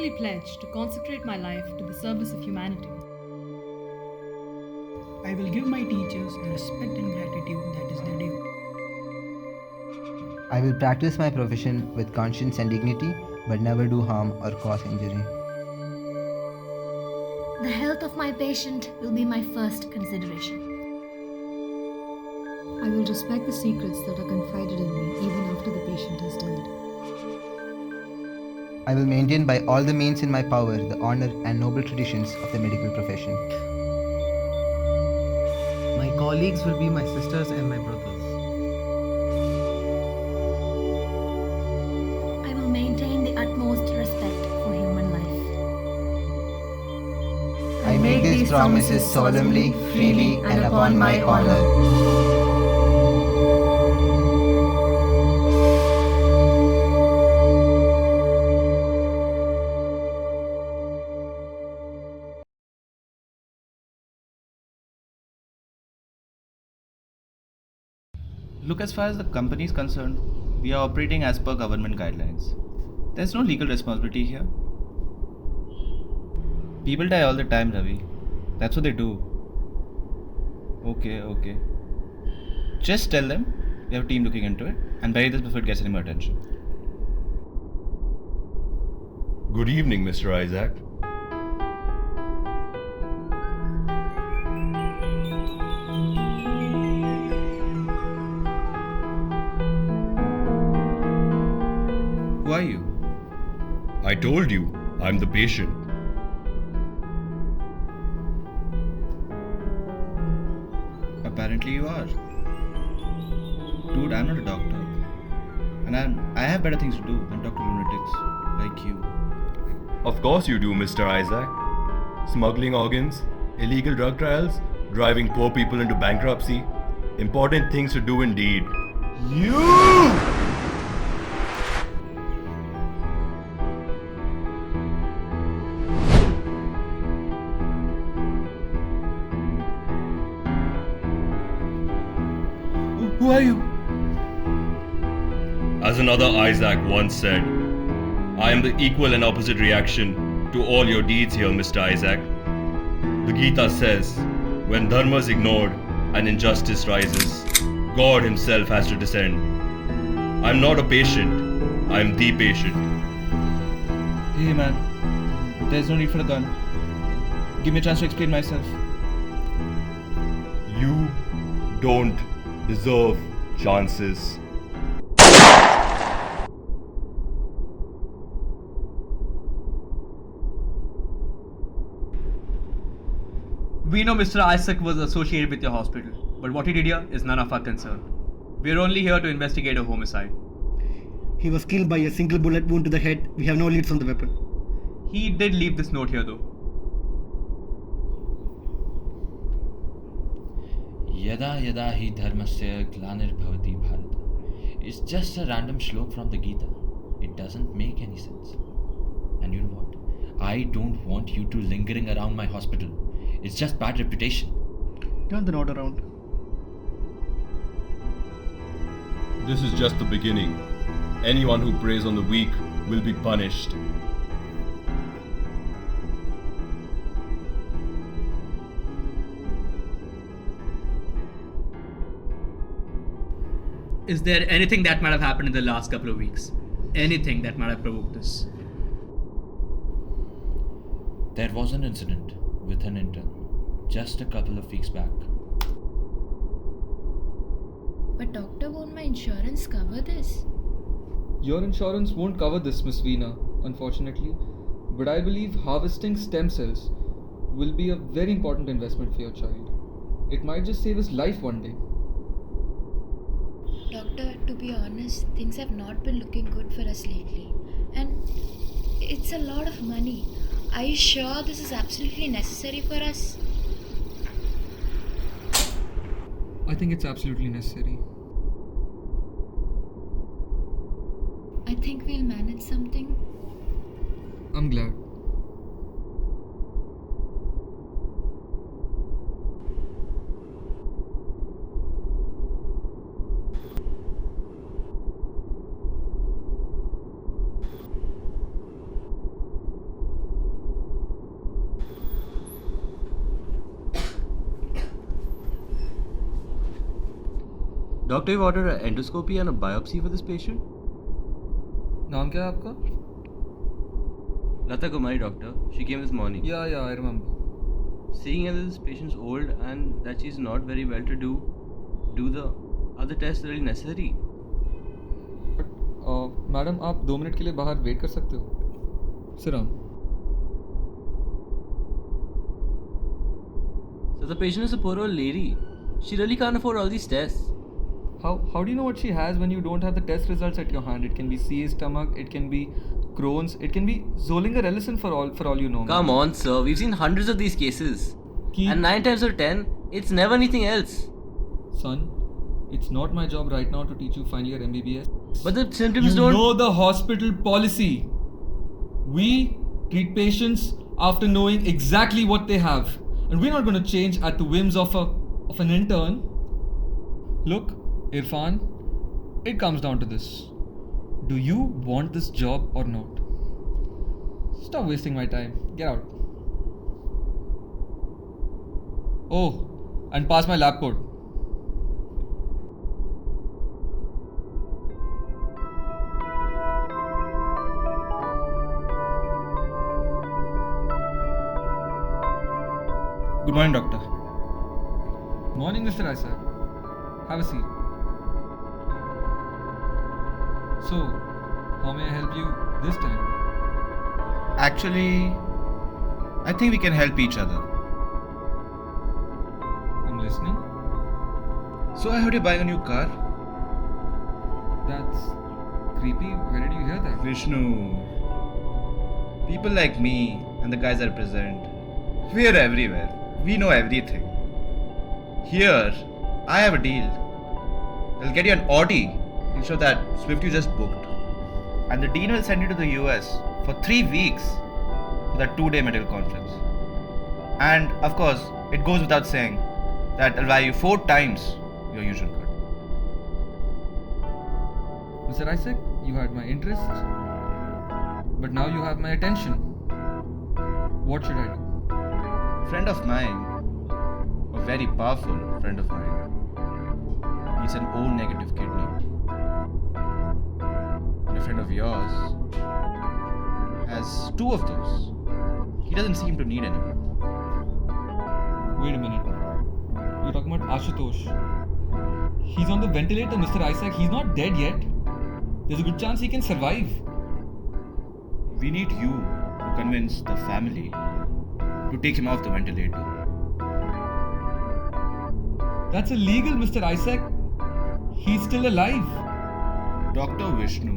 solemnly pledge to consecrate my life to the service of humanity. I will give my teachers the respect and gratitude that is their due. I will practice my profession with conscience and dignity, but never do harm or cause injury. The health of my patient will be my first consideration. I will respect the secrets that are confided in me even after the patient has died. I will maintain by all the means in my power the honor and noble traditions of the medical profession. My colleagues will be my sisters and my brothers. I will maintain the utmost respect for human life. I make these promises solemnly, freely, and upon my honor. Look, as far as the company is concerned, we are operating as per government guidelines. There's no legal responsibility here. People die all the time, Ravi. That's what they do. Okay. Just tell them we have a team looking into it and bury this before it gets any more attention. Good evening, Mr. Isaac. Who are you? I told you, I'm the patient. Apparently you are. Dude, I'm not a doctor. And I have better things to do than talk to lunatics like you. Of course you do, Mr. Isaac. Smuggling organs, illegal drug trials, driving poor people into bankruptcy. Important things to do indeed. You! Who are you? As another Isaac once said, I am the equal and opposite reaction to all your deeds here, Mr. Isaac. The Gita says, when dharma is ignored and injustice rises, God himself has to descend. I am not a patient, I am the patient. Hey man, there's no need for the gun. Give me a chance to explain myself. You don't deserve chances. We know Mr. Isaac was associated with your hospital, but what he did here is none of our concern. We're only here to investigate a homicide. He was killed by a single bullet wound to the head. We have no leads on the weapon. He did leave this note here though. Yada yada hi dharmasya glanirбhavati bharata. It's just a random shlok from the Gita. It doesn't make any sense. And you know what? I don't want you two lingering around my hospital. It's just bad reputation. Turn the note around. This is just the beginning. Anyone who preys on the weak will be punished. Is there anything that might have happened in the last couple of weeks? Anything that might have provoked this? There was an incident with an intern just a couple of weeks back. But doctor, won't my insurance cover this? Your insurance won't cover this, Miss Veena, unfortunately. But I believe harvesting stem cells will be a very important investment for your child. It might just save his life one day. Doctor, to be honest, things have not been looking good for us lately. And it's a lot of money. Are you sure this is absolutely necessary for us? I think it's absolutely necessary. I think we'll manage something. I'm glad. Doctor, you've ordered an endoscopy and a biopsy for this patient? नाम क्या है आपका? Lata Kumari, doctor. She came this morning. Yeah, I remember. Seeing as this patient's old and that she's not very well to do the other tests really necessary? Madam आप 2 minute के लिए बाहर wait कर सकते हो? Sit down. So the patient is a poor old lady. She really can't afford all these tests. How do you know what she has when you don't have the test results at your hand? It can be CA stomach, it can be Crohn's, it can be Zollinger Ellison for all you know. Come on, sir. We've seen hundreds of these cases. And 9 times out of 10, it's never anything else. Son, it's not my job right now to teach you final year MBBS. But the symptoms You know the hospital policy. We treat patients after knowing exactly what they have. And we're not going to change at the whims of an intern. Look, Irfan, it comes down to this. Do you want this job or not? Stop wasting my time. Get out. Oh, and pass my lab coat. Good morning, doctor. Morning, Mr. Isaac. Have a seat. So, how may I help you this time? Actually, I think we can help each other. I'm listening. So I heard you're buying a new car. That's creepy. Where did you hear that? Vishnu. People like me and the guys I represent, we're everywhere. We know everything. Here, I have a deal. I'll get you an Audi instead of that Swift you just booked. And the dean will send you to the US for 3 weeks for that 2-day medical conference. And of course, it goes without saying that I'll buy you 4 times your usual cut. Mr. Isaac, you had my interest, but now you have my attention. What should I do? Friend of mine, a very powerful friend of mine, needs an O negative kidney. And a friend of yours has 2 of those. He doesn't seem to need any. Wait a minute. You're talking about Ashutosh. He's on the ventilator, Mr. Isaac. He's not dead yet. There's a good chance he can survive. We need you to convince the family to take him off the ventilator. That's illegal, Mr. Isaac. He's still alive. Dr. Vishnu,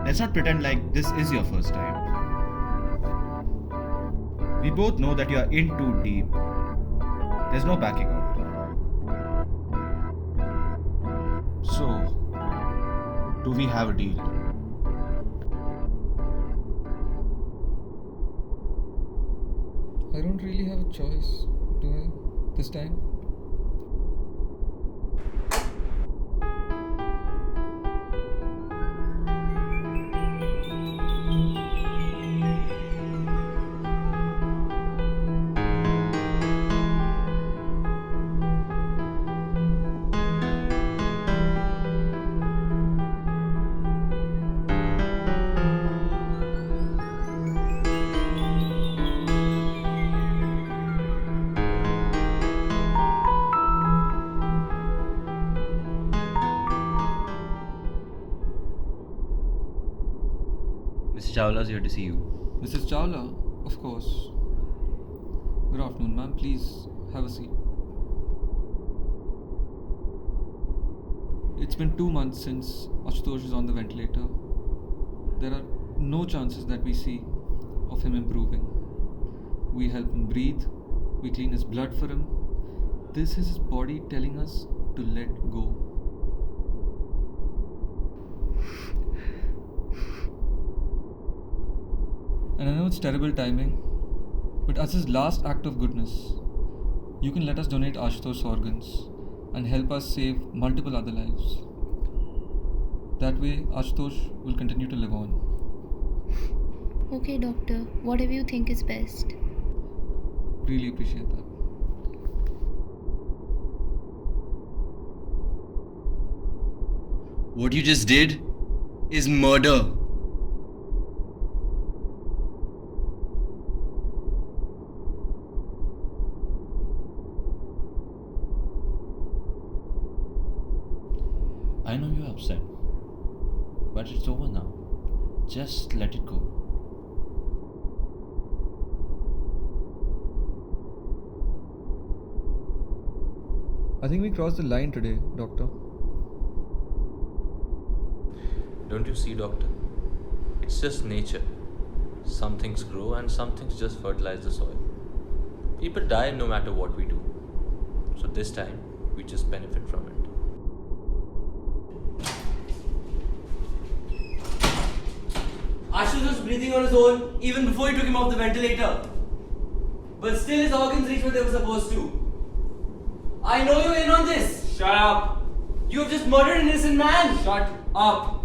let's not pretend like this is your first time. We both know that you are in too deep. There's no backing out. So, do we have a deal? I don't really have a choice, do I? This time? Mr. Chawla's here to see you. Mrs. Chawla, of course. Good afternoon, ma'am. Please have a seat. It's been 2 months since Ashutosh is on the ventilator. There are no chances that we see of him improving. We help him breathe. We clean his blood for him. This is his body telling us to let go. And I know it's terrible timing, but as his last act of goodness, you can let us donate Ashutosh's organs and help us save multiple other lives. That way, Ashutosh will continue to live on. Okay, doctor. Whatever you think is best. Really appreciate that. What you just did is murder. I know you're upset, but it's over now. Just let it go. I think we crossed the line today, Doctor. Don't you see, Doctor? It's just nature. Some things grow and some things just fertilize the soil. People die no matter what we do. So this time, we just benefit from it. Ashutosh was breathing on his own even before you took him off the ventilator. But still his organs reached what they were supposed to. I know you're in on this. Shut up. You have just murdered an innocent man. Shut up.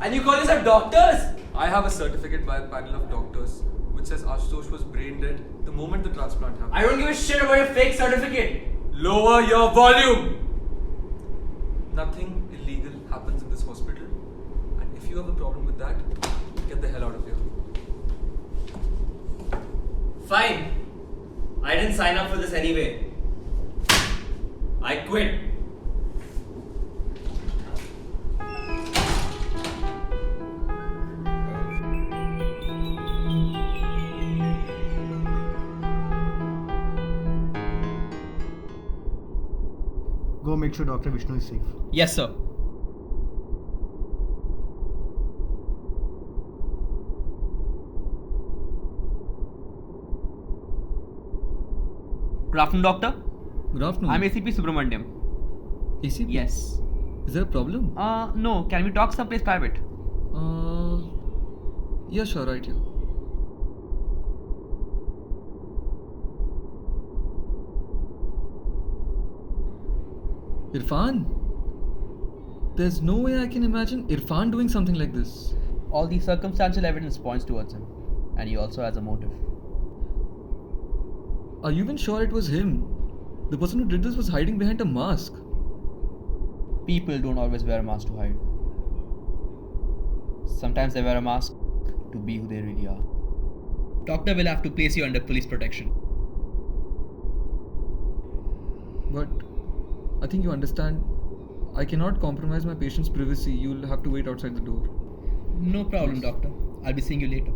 And you call yourself doctors? I have a certificate by a panel of doctors which says Ashutosh was brain dead the moment the transplant happened. I don't give a shit about your fake certificate. Lower your volume. Nothing illegal happens in this hospital. And if you have a problem with that, get the hell out of here. Fine. I didn't sign up for this anyway. I quit. Go make sure Dr. Vishnu is safe. Yes, sir. Good afternoon, doctor. Good afternoon. I'm ACP Subramaniam. ACP? Yes. Is there a problem? No. Can we talk someplace private? Yeah, sure, right here. Irfan? There's no way I can imagine Irfan doing something like this. All the circumstantial evidence points towards him. And he also has a motive. Are you even sure it was him? The person who did this was hiding behind a mask. People don't always wear a mask to hide. Sometimes they wear a mask to be who they really are. Doctor will have to place you under police protection. But I think you understand. I cannot compromise my patient's privacy. You'll have to wait outside the door. No problem, doctor. I'll be seeing you later.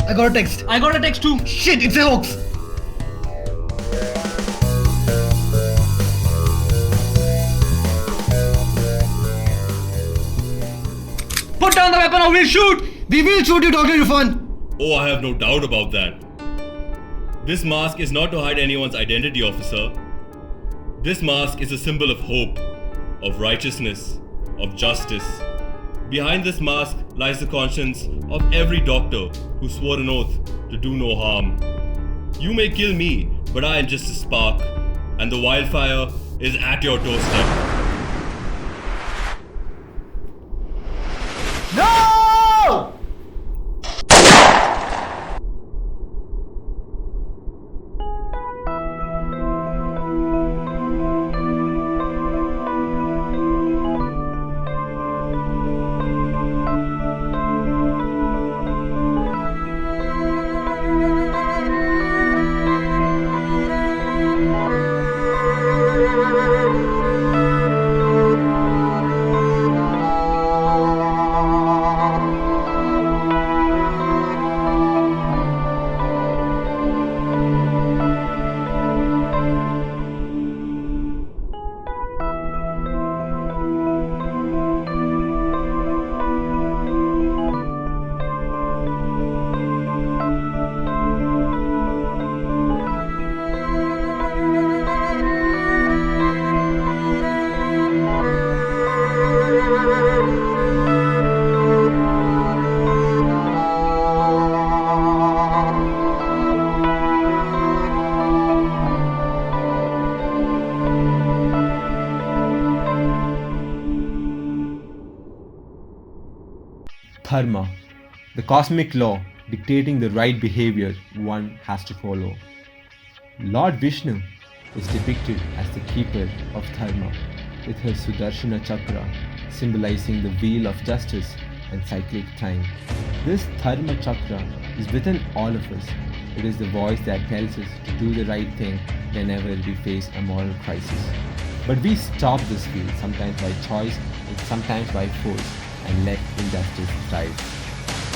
I got a text. I got a text too. Shit, it's a hoax. Put down the weapon or we'll shoot! We will shoot you, Dr. Irfan. Oh, I have no doubt about that. This mask is not to hide anyone's identity, officer. This mask is a symbol of hope, of righteousness, of justice. Behind this mask lies the conscience of every doctor who swore an oath to do no harm. You may kill me, but I am just a spark, and the wildfire is at your doorstep. No! Dharma, the cosmic law dictating the right behavior one has to follow. Lord Vishnu is depicted as the keeper of Dharma, with her Sudarshana Chakra symbolizing the wheel of justice and cyclic time. This Dharma Chakra is within all of us. It is the voice that tells us to do the right thing whenever we face a moral crisis. But we stop this wheel, sometimes by choice and sometimes by force, and let injustice thrive.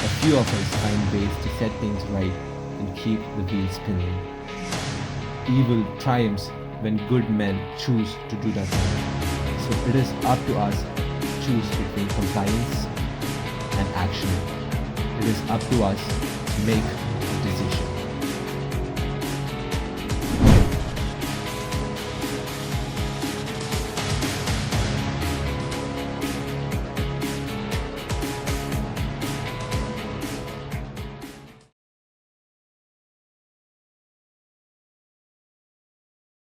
A few of us find ways to set things right and keep the wheel spinning. Evil triumphs when good men choose to do that. So it is up to us to choose between compliance and action. It is up to us to make